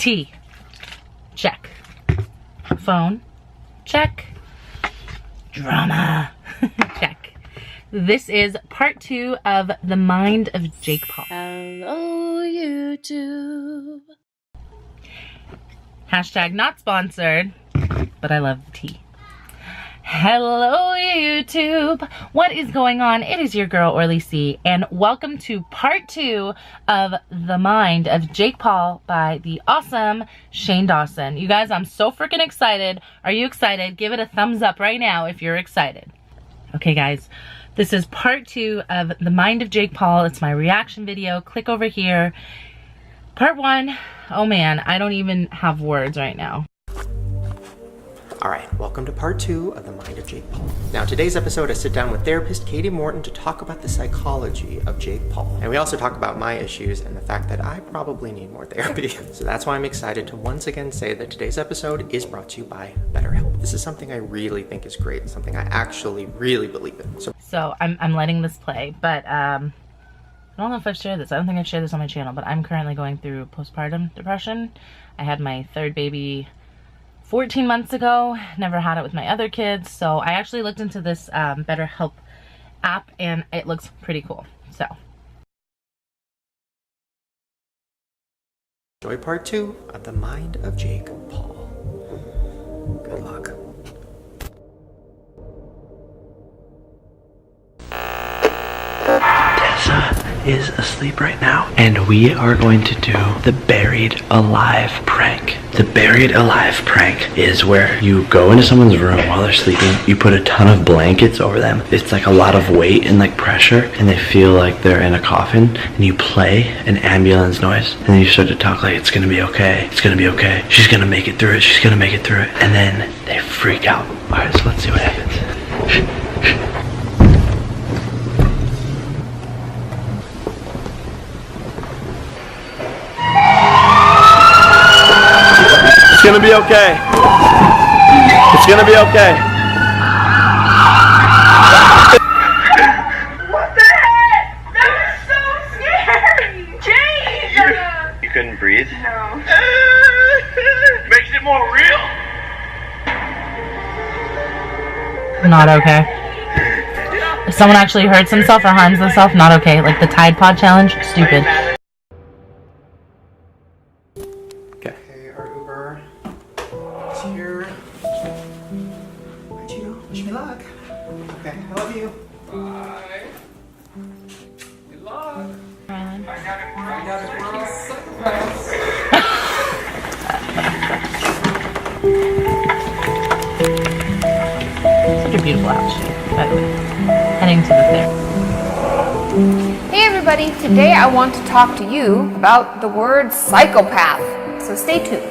Tea. Check. Phone. Check. Drama. Check. This is part 2 of The Mind of Jake Paul. Hello, YouTube. Hashtag not sponsored, but I love the tea. Hello, YouTube. What is going on? It is your girl, Orly C, and welcome to part 2 of The Mind of Jake Paul by the awesome Shane Dawson. You guys, I'm so freaking excited. Are you excited? Give it a thumbs up right now if you're excited. Okay, guys, this is part 2 of The Mind of Jake Paul. It's my reaction video. Click over here. Part 1, oh man, I don't even have words right now. Alright, welcome to part 2 of The Mind of Jake Paul. Now, today's episode, I sit down with therapist Katie Morton to talk about the psychology of Jake Paul. And we also talk about my issues and the fact that I probably need more therapy. So that's why I'm excited to once again say that today's episode is brought to you by BetterHelp. This is something I really think is great, something I actually really believe in. So I'm letting this play, but I don't know if I've shared this. I don't think I've shared this on my channel, but I'm currently going through postpartum depression. I had my third baby 14 months ago, never had it with my other kids, so I actually looked into this BetterHelp app and it looks pretty cool. So enjoy part 2 of The Mind of Jake Paul. Good luck. Is asleep right now, and we are going to do the buried alive prank. The buried alive prank is where you go into someone's room while they're sleeping, you put a ton of blankets over them, it's like a lot of weight and like pressure, and they feel like they're in a coffin, and you play an ambulance noise, and then you start to talk like, it's gonna be okay, it's gonna be okay, she's gonna make it through it, she's gonna make it through it, and then they freak out. Alright, so let's see what happens. It's gonna be okay. It's gonna be okay. What the heck? That was so scary! Jane! You couldn't breathe? No. Makes it more real. not okay. If someone actually hurts himself or harms themselves, not okay. Like the Tide Pod challenge, stupid. Okay, our Uber is here. Hi, Gino. Wish me luck. Okay, I love you. Bye. Good luck. Rylan. I got it, girl. Psychopaths. Such a beautiful outfit, by the way. Heading to the fair. Hey everybody, today I want to talk to you about the word psychopath, so stay tuned.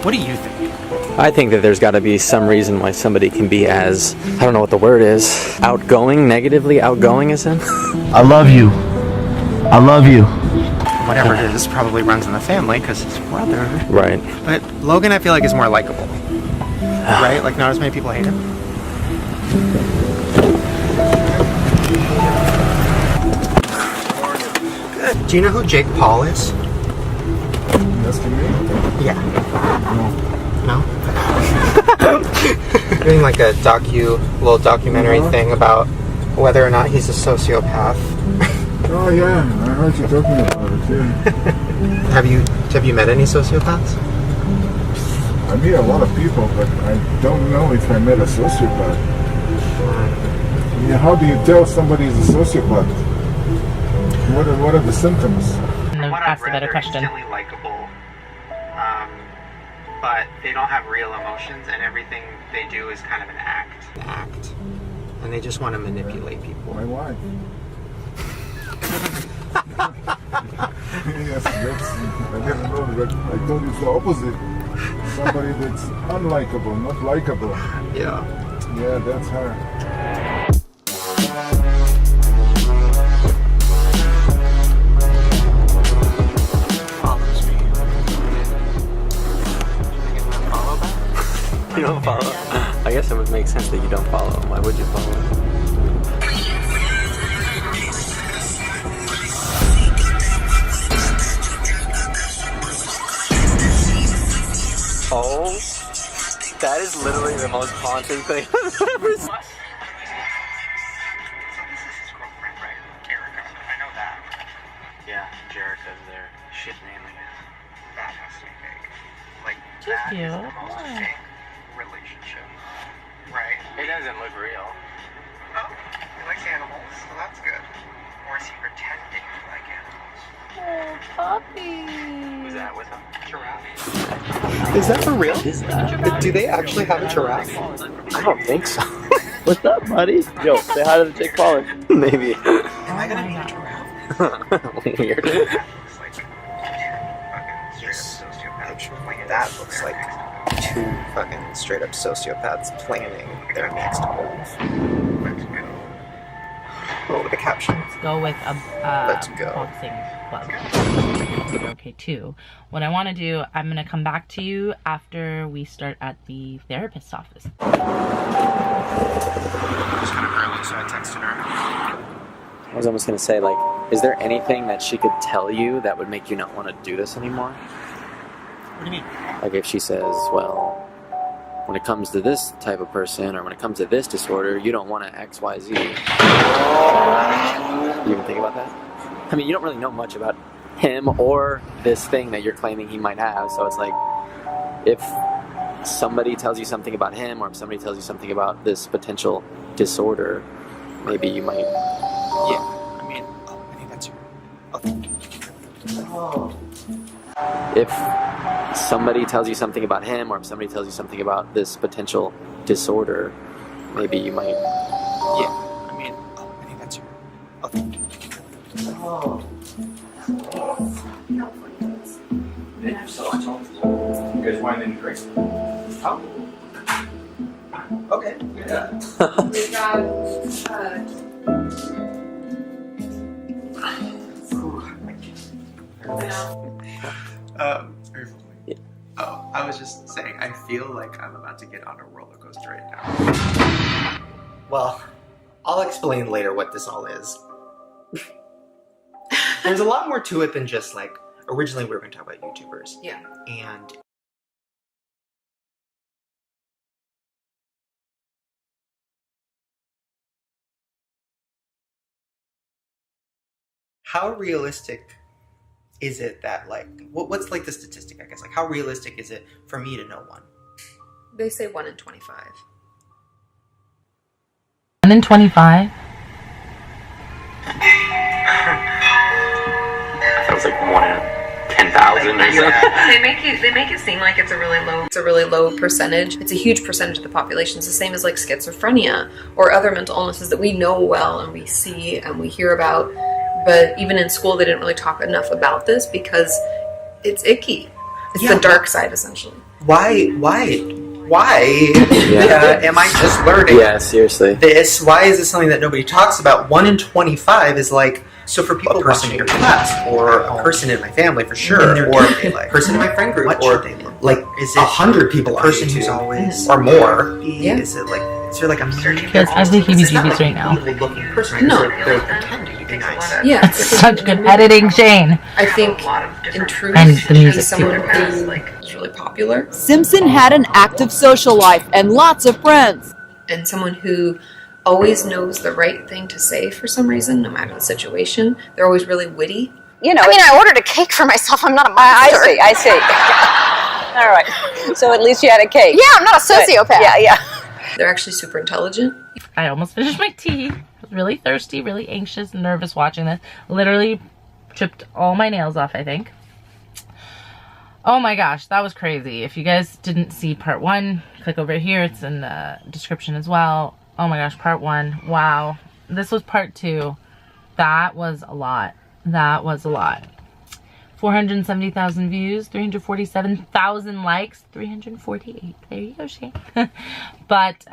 What do you think? I think that there's got to be some reason why somebody can be as, I don't know what the word is, outgoing, negatively outgoing as him. I love you. I love you. Whatever it is, probably runs in the family because his brother. Right. But Logan, I feel like, is more likable. Right? Like, not as many people hate him. Good. Do you know who Jake Paul is? Asking me? Yeah. No? Doing like a little documentary thing about whether or not he's a sociopath. Oh yeah, I heard you talking about it, yeah. Have you met any sociopaths? I meet a lot of people, but I don't know if I met a sociopath. Yeah, how do you tell somebody is a sociopath? What are the symptoms? Ask a better question. Instantly likable, but they don't have real emotions, and everything they do is kind of an act. And they just want to manipulate people. My wife. Yes, I didn't know, but I told you it's the opposite. Somebody that's unlikable, not likable. Yeah. Yeah, that's her. Follows me. Follow back? You don't follow? I guess it would make sense that you don't follow him. Why would you follow him? That is literally the most haunting thing I've ever seen. Yeah, Jerica's there. She's naming it. That has to be fake. Like, She's that cute. is the most Why? fake relationship. Right? It doesn't look real. Oh, he likes animals, so that's good. Or is he pretending to like animals? Oh, puppy. Who's that with him? Giraffe. Is that for real? Is that? Do they actually have a giraffe? I don't think so. What's up, buddy? Yo, say hi to the Jake Paul. Maybe. Am I gonna need a giraffe? Weird. Looks like two fucking straight up sociopaths. That looks like two fucking straight up sociopaths planning their next move. Let's go. What would the caption? Let's go with a Let's go. boxing club. Okay, too. What I want to do, I'm going to come back to you after we start at the therapist's office. It was kind of early, so I texted her. I was almost going to say, like, is there anything that she could tell you that would make you not want to do this anymore? What do you mean? Like if she says, well, when it comes to this type of person or when it comes to this disorder, you don't want to X, Y, Z. You even think about that? I mean, you don't really know much about him or this thing that you're claiming he might have, so it's like, if somebody tells you something about him or if somebody tells you something about this potential disorder, maybe you might... Yeah, I mean, I think that's your... Oh. If somebody tells you something about him or if somebody tells you something about this potential disorder, maybe you might... Yeah, I mean, I think that's your... Oh. You guys want anything to drink? Oh. Okay. Yeah. We've got Very funny. Yeah. Oh, I was just saying, I feel like I'm about to get on a roller coaster right now. Well, I'll explain later what this all is. There's a lot more to it than just like, originally we were going to talk about YouTubers. Yeah. And how realistic is it that, like, what's like the statistic, I guess? Like, how realistic is it for me to know one? They say 1 in 25. 1 in 25? That was like 1 in 10,000 or something. They make it seem like it's a really low percentage. It's a huge percentage of the population. It's the same as like schizophrenia or other mental illnesses that we know well and we see and we hear about. But even in school, they didn't really talk enough about this because it's icky. It's the dark side, essentially. Why am I just learning Yeah, seriously. this? Why is this something that nobody talks about? 1 in 25 is like, so for people, a person in your class, or a person in my family for sure, or a person in my friend group, or like, is it 100 people, a person who's always, or more? Yeah. Is it like, is there like a million? Because I have the heebie-jeebies right now. Looking person, No. they're pretending to be nice. Yeah. That's such good editing, Shane. I think in truth, And the music, as someone too. who is really popular Simpson had an active social life and lots of friends. and someone who always knows the right thing to say for some reason, no matter the situation, they're always really witty. You know, I mean, I ordered a cake for myself. I'm not a monster. I see. All right. So at least you had a cake. Yeah, I'm not a sociopath. Yeah. They're actually super intelligent. I almost finished my tea. I was really thirsty, really anxious, nervous watching this. Literally chipped all my nails off, I think. Oh my gosh, that was crazy. If you guys didn't see part 1, click over here. It's in the description as well. Oh my gosh, part 1. Wow. This was part 2. That was a lot. That was a lot. 470,000 views, 347,000 likes, 348. There you go, Shane. But,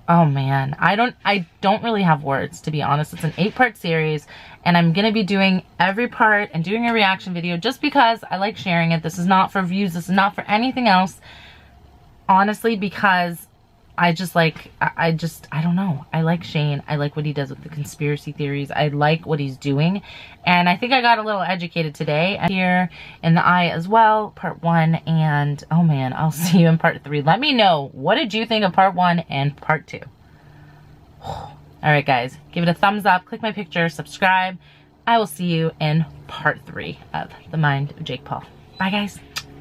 oh man, I don't really have words, to be honest. It's an 8-part series, and I'm gonna be doing every part and doing a reaction video just because I like sharing it. This is not for views. This is not for anything else. Honestly, because I just like, I don't know. I like Shane. I like what he does with the conspiracy theories. I like what he's doing. And I think I got a little educated today. Here in the eye as well, part 1. And oh man, I'll see you in part 3. Let me know, what did you think of part 1 and part 2? All right, guys, give it a thumbs up, click my picture, subscribe. I will see you in part 3 of The Mind of Jake Paul. Bye, guys.